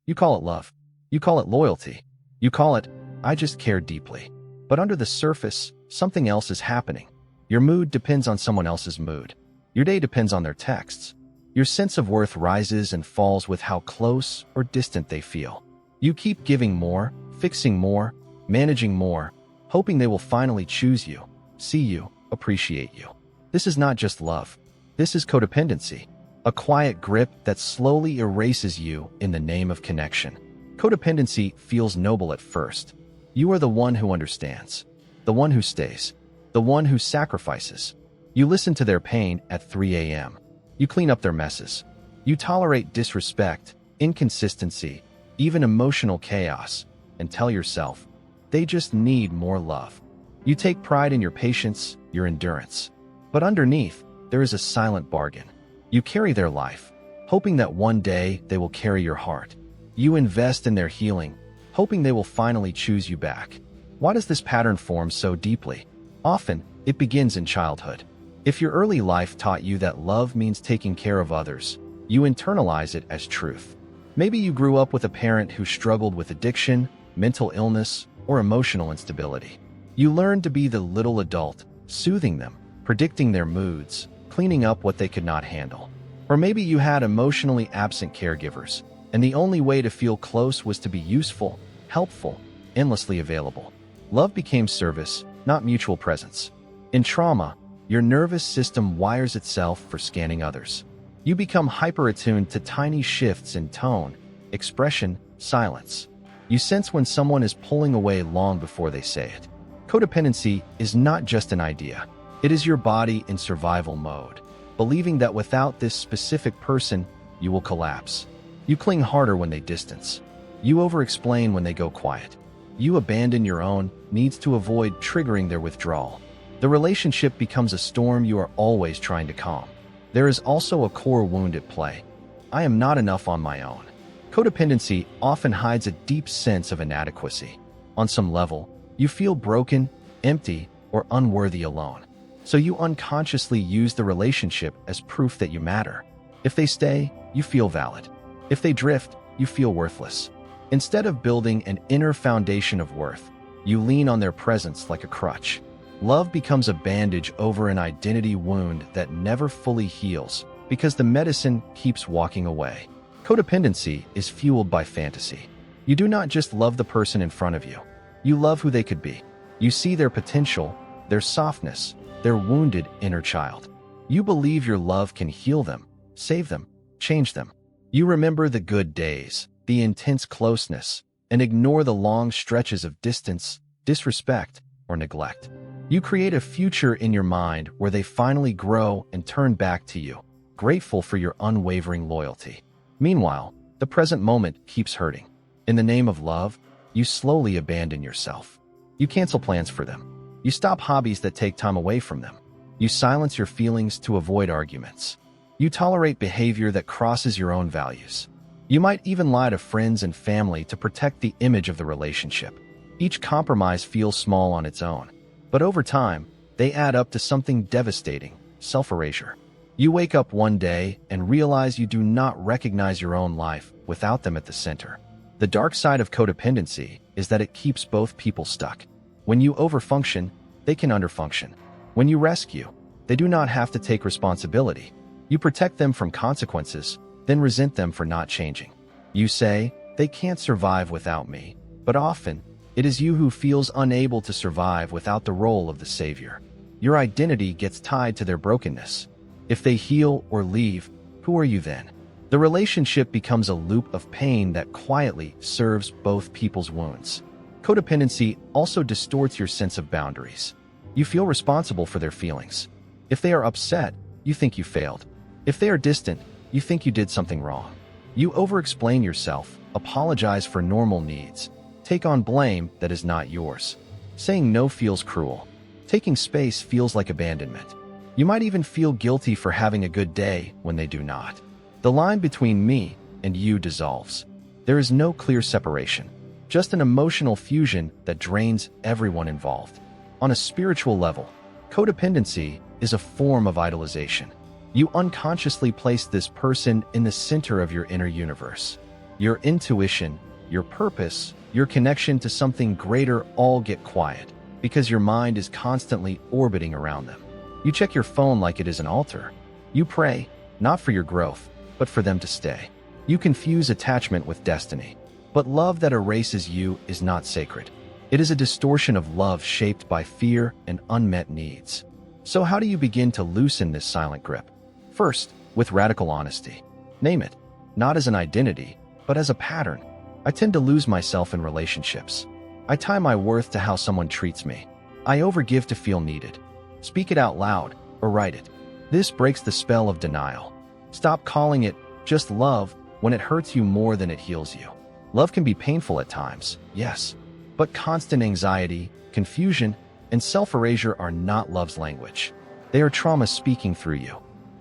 You call it love. You call it loyalty. You call it, I just care deeply. But under the surface, something else is happening. Your mood depends on someone else's mood. Your day depends on their texts. Your sense of worth rises and falls with how close or distant they feel. You keep giving more, fixing more, managing more, hoping they will finally choose you, see you, appreciate you. This is not just love. This is codependency, a quiet grip that slowly erases you in the name of connection. Codependency feels noble at first. You are the one who understands, the one who stays, the one who sacrifices. You listen to their pain at 3 a.m. You clean up their messes. You tolerate disrespect, inconsistency, even emotional chaos, and tell yourself, they just need more love. You take pride in your patience, your endurance. But underneath, there is a silent bargain. You carry their life, hoping that one day they will carry your heart. You invest in their healing, hoping they will finally choose you back. Why does this pattern form so deeply? Often, it begins in childhood. If your early life taught you that love means taking care of others, you internalize it as truth. Maybe you grew up with a parent who struggled with addiction, mental illness, or emotional instability. You learned to be the little adult, soothing them, predicting their moods, cleaning up what they could not handle. Or maybe you had emotionally absent caregivers, and the only way to feel close was to be useful, helpful, endlessly available. Love became service, not mutual presence. In trauma, your nervous system wires itself for scanning others. You become hyper-attuned to tiny shifts in tone, expression, silence. You sense when someone is pulling away long before they say it. Codependency is not just an idea. It is your body in survival mode, believing that without this specific person, you will collapse. You cling harder when they distance. You over-explain when they go quiet. You abandon your own needs to avoid triggering their withdrawal. The relationship becomes a storm you are always trying to calm. There is also a core wound at play. I am not enough on my own. Codependency often hides a deep sense of inadequacy. On some level, you feel broken, empty, or unworthy alone. So you unconsciously use the relationship as proof that you matter. If they stay, you feel valid. If they drift, you feel worthless. Instead of building an inner foundation of worth, you lean on their presence like a crutch. Love becomes a bandage over an identity wound that never fully heals because the medicine keeps walking away. Codependency is fueled by fantasy. You do not just love the person in front of you. You love who they could be. You see their potential, their softness, their wounded inner child. You believe your love can heal them, save them, change them. You remember the good days, the intense closeness, and ignore the long stretches of distance, disrespect, or neglect. You create a future in your mind where they finally grow and turn back to you, grateful for your unwavering loyalty. Meanwhile, the present moment keeps hurting. In the name of love, you slowly abandon yourself. You cancel plans for them. You stop hobbies that take time away from them. You silence your feelings to avoid arguments. You tolerate behavior that crosses your own values. You might even lie to friends and family to protect the image of the relationship. Each compromise feels small on its own, but over time, they add up to something devastating: self-erasure. You wake up one day and realize you do not recognize your own life without them at the center. The dark side of codependency is that it keeps both people stuck. When you overfunction, they can underfunction. When you rescue, they do not have to take responsibility. You protect them from consequences, then resent them for not changing. You say, they can't survive without me, but often, it is you who feels unable to survive without the role of the savior. Your identity gets tied to their brokenness. If they heal or leave, who are you then? The relationship becomes a loop of pain that quietly serves both people's wounds. Codependency also distorts your sense of boundaries. You feel responsible for their feelings. If they are upset, you think you failed. If they are distant, you think you did something wrong. You over-explain yourself, apologize for normal needs, take on blame that is not yours. Saying no feels cruel. Taking space feels like abandonment. You might even feel guilty for having a good day when they do not. The line between me and you dissolves. There is no clear separation, just an emotional fusion that drains everyone involved. On a spiritual level, codependency is a form of idolization. You unconsciously place this person in the center of your inner universe. Your intuition, your purpose, your connection to something greater all get quiet because your mind is constantly orbiting around them. You check your phone like it is an altar. You pray, not for your growth, but for them to stay. You confuse attachment with destiny. But love that erases you is not sacred. It is a distortion of love shaped by fear and unmet needs. So how do you begin to loosen this silent grip? First, with radical honesty. Name it, not as an identity, but as a pattern. I tend to lose myself in relationships. I tie my worth to how someone treats me. I overgive to feel needed. Speak it out loud or write it. This breaks the spell of denial. Stop calling it just love when it hurts you more than it heals you. Love can be painful at times, yes, but constant anxiety, confusion, and self-erasure are not love's language. They are trauma speaking through you.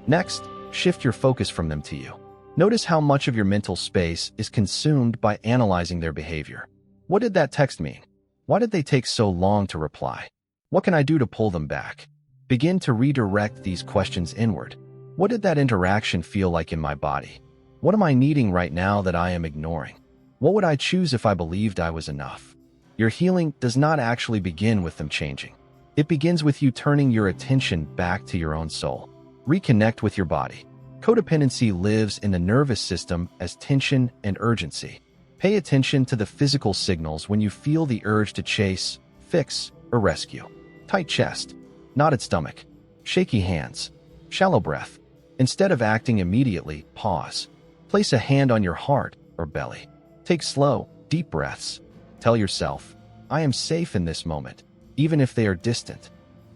Next, shift your focus from them to you. Notice how much of your mental space is consumed by analyzing their behavior. What did that text mean? Why did they take so long to reply? What can I do to pull them back? Begin to redirect these questions inward. What did that interaction feel like in my body? What am I needing right now that I am ignoring? What would I choose if I believed I was enough? Your healing does not actually begin with them changing. It begins with you turning your attention back to your own soul. Reconnect with your body. Codependency lives in the nervous system as tension and urgency. Pay attention to the physical signals when you feel the urge to chase, fix, or rescue. Tight chest, knotted stomach, shaky hands, shallow breath. Instead of acting immediately, pause. Place a hand on your heart or belly. Take slow, deep breaths. Tell yourself, I am safe in this moment, even if they are distant.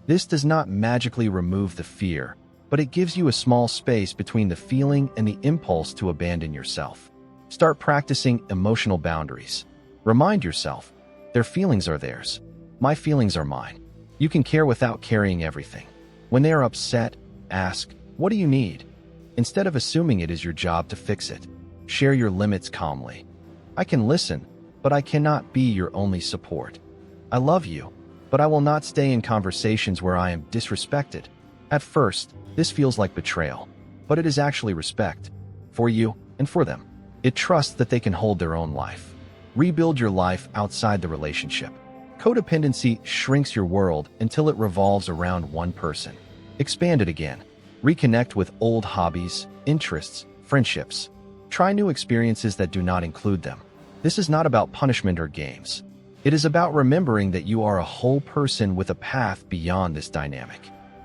This does not magically remove the fear, but it gives you a small space between the feeling and the impulse to abandon yourself. Start practicing emotional boundaries. Remind yourself, their feelings are theirs. My feelings are mine. You can care without carrying everything. When they are upset, ask, what do you need? Instead of assuming it is your job to fix it, share your limits calmly. I can listen, but I cannot be your only support. I love you, but I will not stay in conversations where I am disrespected. At first, this feels like betrayal, but it is actually respect for you and for them. It trusts that they can hold their own life. Rebuild your life outside the relationship. Codependency shrinks your world until it revolves around one person. Expand it again. Reconnect with old hobbies, interests, friendships. Try new experiences that do not include them. This is not about punishment or games. It is about remembering that you are a whole person with a path beyond this dynamic.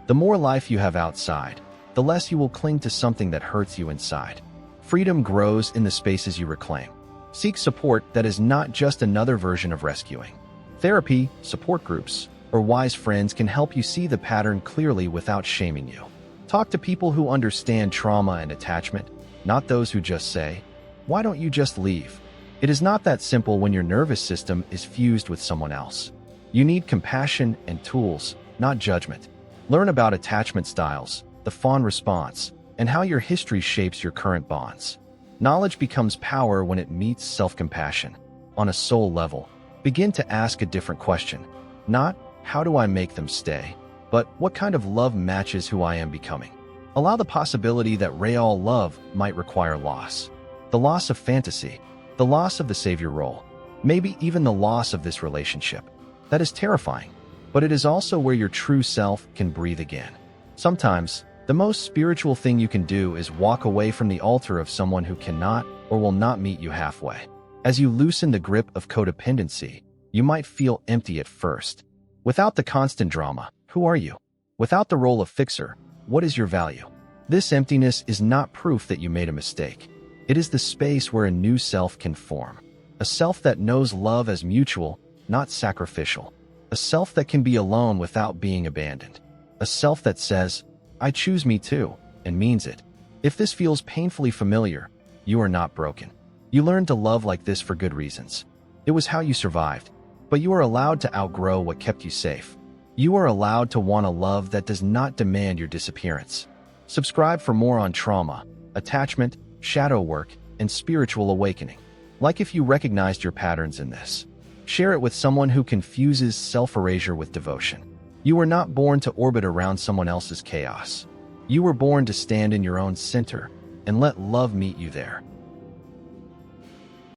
The more life you have outside, the less you will cling to something that hurts you inside. Freedom grows in the spaces you reclaim. Seek support that is not just another version of rescuing. Therapy, support groups, or wise friends can help you see the pattern clearly without shaming you. Talk to people who understand trauma and attachment, not those who just say, why don't you just leave? It is not that simple when your nervous system is fused with someone else. You need compassion and tools, not judgment. Learn about attachment styles, the fawn response, and how your history shapes your current bonds. Knowledge becomes power when it meets self-compassion. On a soul level, begin to ask a different question. Not, how do I make them stay? But what kind of love matches who I am becoming? Allow the possibility that real love might require loss. The loss of fantasy, the loss of the savior role, maybe even the loss of this relationship. That is terrifying, but it is also where your true self can breathe again. Sometimes, the most spiritual thing you can do is walk away from the altar of someone who cannot or will not meet you halfway. As you loosen the grip of codependency, you might feel empty at first. Without the constant drama, who are you? Without the role of fixer, what is your value? This emptiness is not proof that you made a mistake. It is the space where a new self can form. A self that knows love as mutual, not sacrificial. A self that can be alone without being abandoned. A self that says, I choose me too, and means it. If this feels painfully familiar, you are not broken. You learned to love like this for good reasons. It was how you survived, but you are allowed to outgrow what kept you safe. You are allowed to want a love that does not demand your disappearance. Subscribe for more on trauma, attachment, shadow work, and spiritual awakening. Like if you recognized your patterns in this. Share it with someone who confuses self-erasure with devotion. You were not born to orbit around someone else's chaos. You were born to stand in your own center and let love meet you there.